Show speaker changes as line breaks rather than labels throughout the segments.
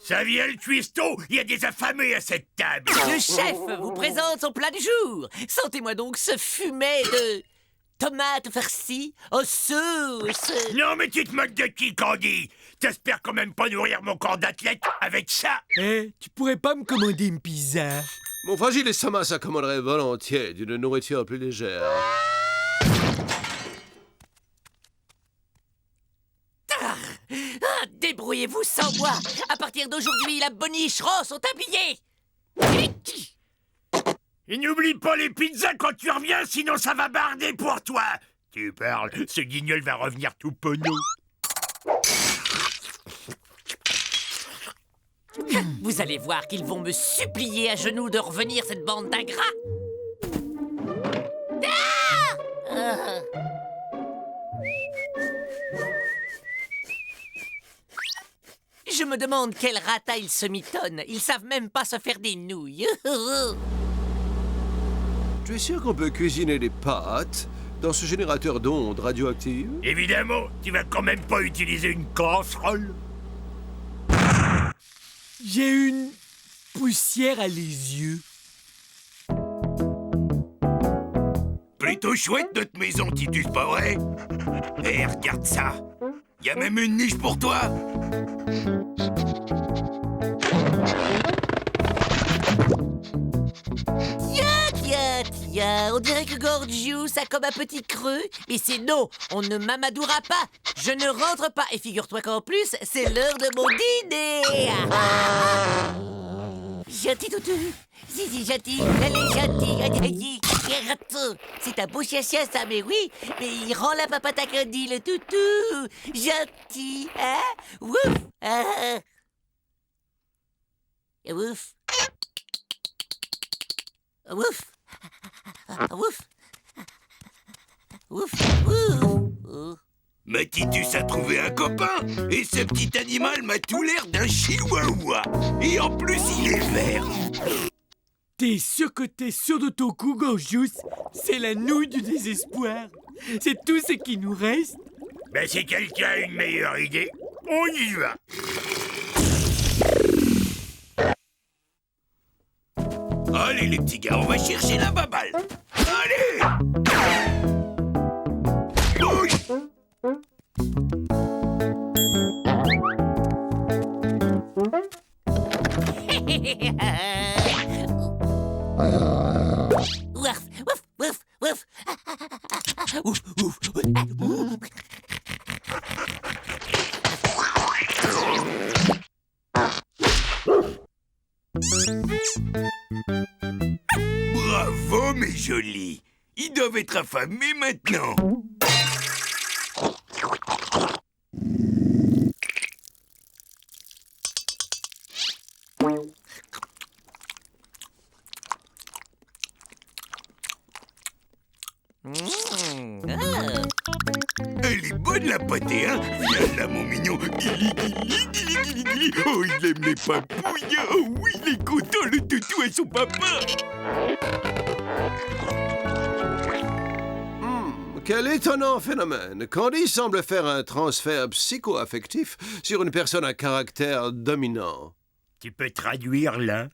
Ça vient le cuistot, il y a des affamés à cette table.
Le chef vous présente son plat du jour. Sentez-moi donc ce fumet de tomates farcies aux sauces.
Non mais tu te moques de qui, Candy? T'espères quand même pas nourrir mon corps d'athlète avec ça?
Tu pourrais pas me commander une pizza?
Mon fragile estomac s'accommoderait volontiers d'une nourriture plus légère.
Débrouillez-vous sans moi. À partir d'aujourd'hui, la boniche rose sont habillés.
Et n'oublie pas les pizzas quand tu reviens, sinon ça va barder pour toi. Tu parles, ce guignol va revenir tout penaud.
Vous allez voir qu'ils vont me supplier à genoux de revenir, cette bande d'ingrats. Je me demande quel rata ils se mitonnent. Ils savent même pas se faire des nouilles.
Tu es sûr qu'on peut cuisiner des pâtes dans ce générateur d'ondes radioactives?
Évidemment, tu vas quand même pas utiliser une casserole.
J'ai une poussière à les yeux.
Plutôt chouette notre maison, Titus, pas vrai? Eh, regarde ça. Y a même une niche pour toi.
Tiens, on dirait que Gorgius a comme un petit creux. Et c'est non, on ne m'amadoura pas. Je ne rentre pas. Et figure-toi qu'en plus, c'est l'heure de mon dîner. Gentil toutou. Si, gentil. Allez, gentil. C'est un beau chien, ça, mais oui. Mais il rend la papate à Candy, le toutou. Gentil, hein? Wouf. Wouf. Wouf. Wouf. Wouf. Wouf.
Mais Titus a trouvé un copain. Et ce petit animal m'a tout l'air d'un chihuahua. Et en plus, il est vert.
T'es sûr de ton coup, Gorgius? C'est la nouille du désespoir. C'est tout ce qui nous reste.
Ben, si quelqu'un a une meilleure idée, on y va. Allez, les petits gars, on va chercher la baballe. Allez! Bouge!
Wouf, wouf, wouf, wouf. Ouf, ouf.
Bravo, mes jolis. Ils doivent être affamés maintenant. Elle est bonne, la pâtée, hein? Viens là, mon mignon. Gili, gili, gili, gili, gili. Oh, il aime les papouilles. Oh oui, il est content, le toutou et son papa.
Quel étonnant phénomène. Candy semble faire un transfert psycho-affectif sur une personne à caractère dominant.
Tu peux traduire, là?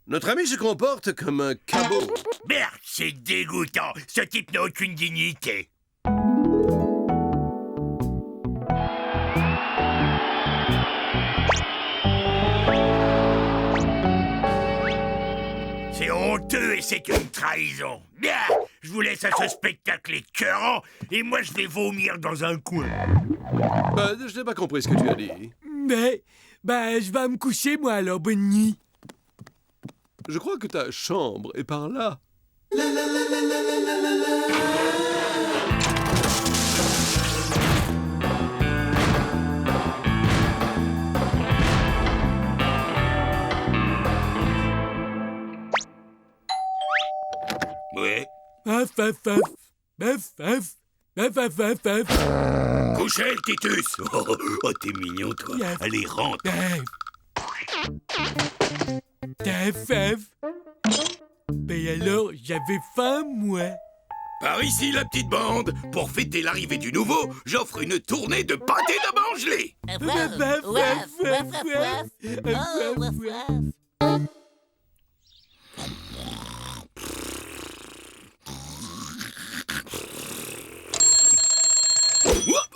Notre ami se comporte comme un cabot.
Merde, c'est dégoûtant. Ce type n'a aucune dignité. C'est honteux et c'est une trahison. Bien, je vous laisse à ce spectacle écœurant et moi je vais vomir dans un coin.
Je n'ai pas compris ce que tu as dit.
Mais, je vais me coucher, moi, alors. Bonne nuit.
Je crois que ta chambre est par là.
Ouais.
Paf, paf, paf. Paf, paf. Paf, paf, paf, paf.
Couchez, Titus. Oh, t'es mignon, toi.
Paf.
Allez, rentre.
Paf, paf. Alors, j'avais faim, moi.
Par ici, la petite bande. Pour fêter l'arrivée du nouveau, j'offre une tournée de pâté d'amande gelée.
Waf, waf, waf, waf, waf. Oh, waf, waf.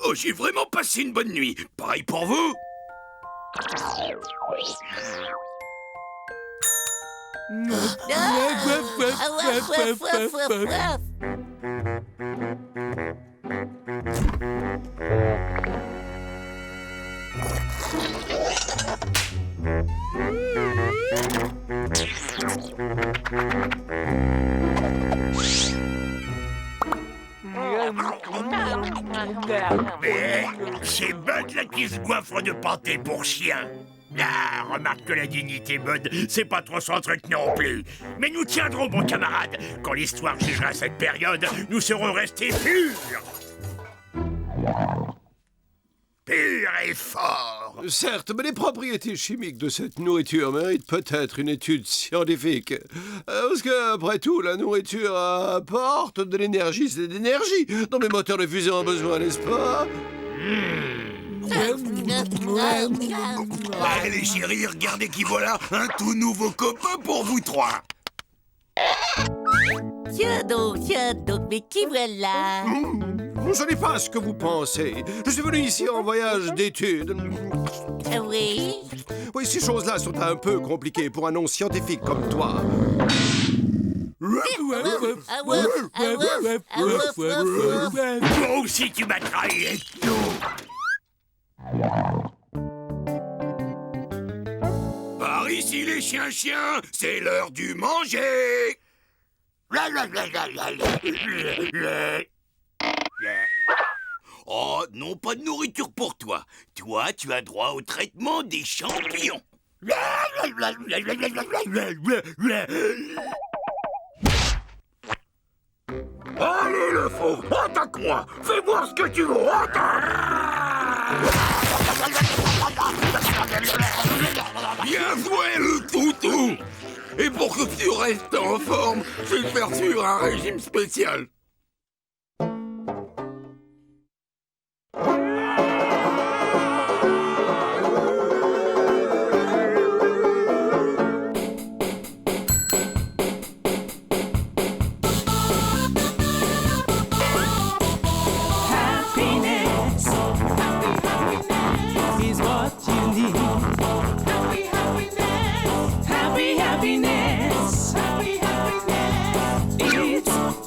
Oh, j'ai vraiment passé une bonne nuit. Pareil pour vous.
Waf, waf, waf, waf, waf.
Mais c'est Bud là qui se goiffre de pâté pour chien. Ah, remarque que la dignité, Bud, c'est pas trop son truc non plus. Mais nous tiendrons, bon camarade. Quand l'histoire jugera cette période, nous serons restés purs. Purs et forts.
Certes, mais les propriétés chimiques de cette nourriture méritent peut-être une étude scientifique. Parce que, après tout, la nourriture apporte de l'énergie, c'est de l'énergie dont les moteurs de fusion ont besoin, n'est-ce pas?
Allez, chérie, regardez qui voilà, un tout nouveau copain pour vous trois.
Tiens donc, mais qui voilà?
Ce n'est pas ce que vous pensez. Je suis venu ici en voyage d'études.
Oui?
Oui, ces choses-là sont un peu compliquées pour un non-scientifique comme toi.
Ah, waf, ah, waf, ah, waf, waf, waf.
Toi aussi, tu m'as trahi, Ethno. Par ici, les chiens, c'est l'heure du manger. Oh, non, pas de nourriture pour toi. Toi, tu as droit au traitement des champignons. Allez, le faux, attaque-moi. Fais voir ce que tu veux. Bien joué, le toutou. Et pour que tu restes en forme, je vais te faire suivre un régime spécial.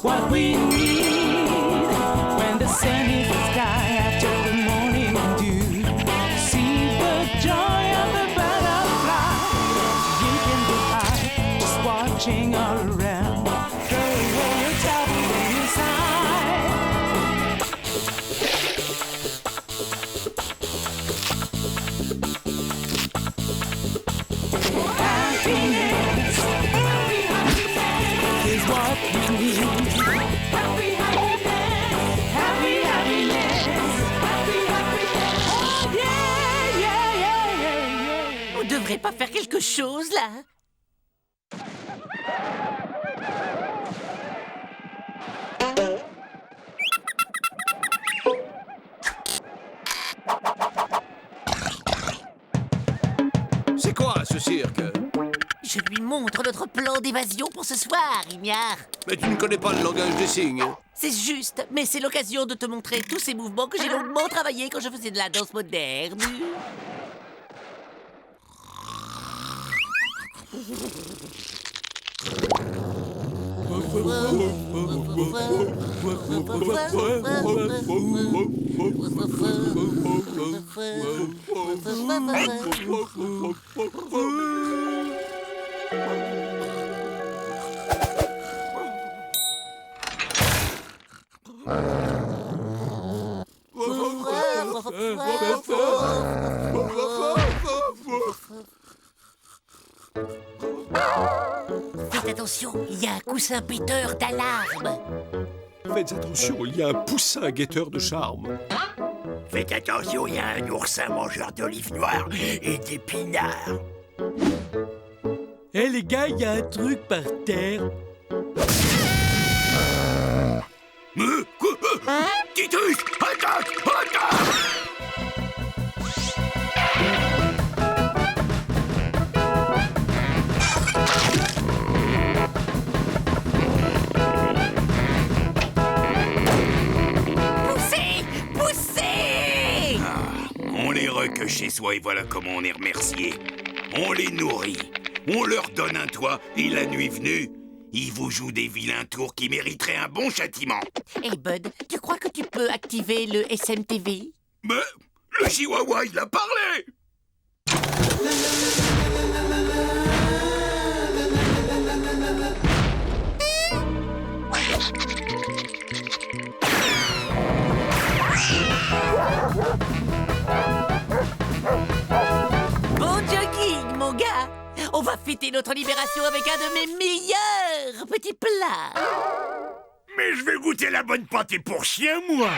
What we need when the sun is the sky after the morning dew. See the joy of the butterfly. You can be high just watching all around. Throw away your trouble inside. Happiness is what we need.
On devrait pas faire quelque chose, là?
C'est quoi, ce cirque?
Je lui montre notre plan d'évasion pour ce soir, Ignare.
Mais tu ne connais pas le langage des signes.
C'est juste, mais c'est l'occasion de te montrer tous ces mouvements que j'ai longuement travaillés quand je faisais de la danse moderne. Faites attention, il y a un coussin péteur d'alarme.
Faites attention, il y a un poussin guetteur de charme.
Faites attention, il y a un oursin mangeur d'olives noires et d'épinards.
Hé les gars, il y a un truc par terre.
Titus, attaque! Attaque!
Poussez! Poussez!
On les recueille chez soi et voilà comment on est remercié. On les nourrit, on leur donne un toit et la nuit venue, ils vous jouent des vilains tours qui mériteraient un bon châtiment.
Hey Bud, tu crois que tu peux activer le SMTV?
Mais le chihuahua, il a parlé!
Bon jogging, mon gars! On va fêter notre libération avec un de mes meilleurs petits plats!
Mais je vais goûter la bonne pâtée pour chien, moi!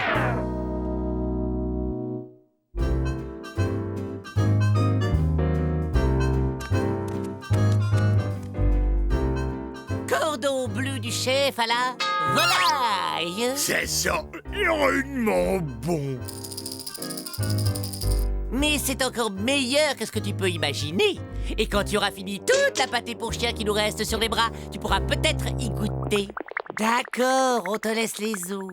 Cordon bleu du chef à la volaille!
C'est ça, rudement bon!
Mais c'est encore meilleur que ce que tu peux imaginer. Et quand tu auras fini toute la pâtée pour chien qui nous reste sur les bras, tu pourras peut-être y goûter. D'accord, on te laisse les os.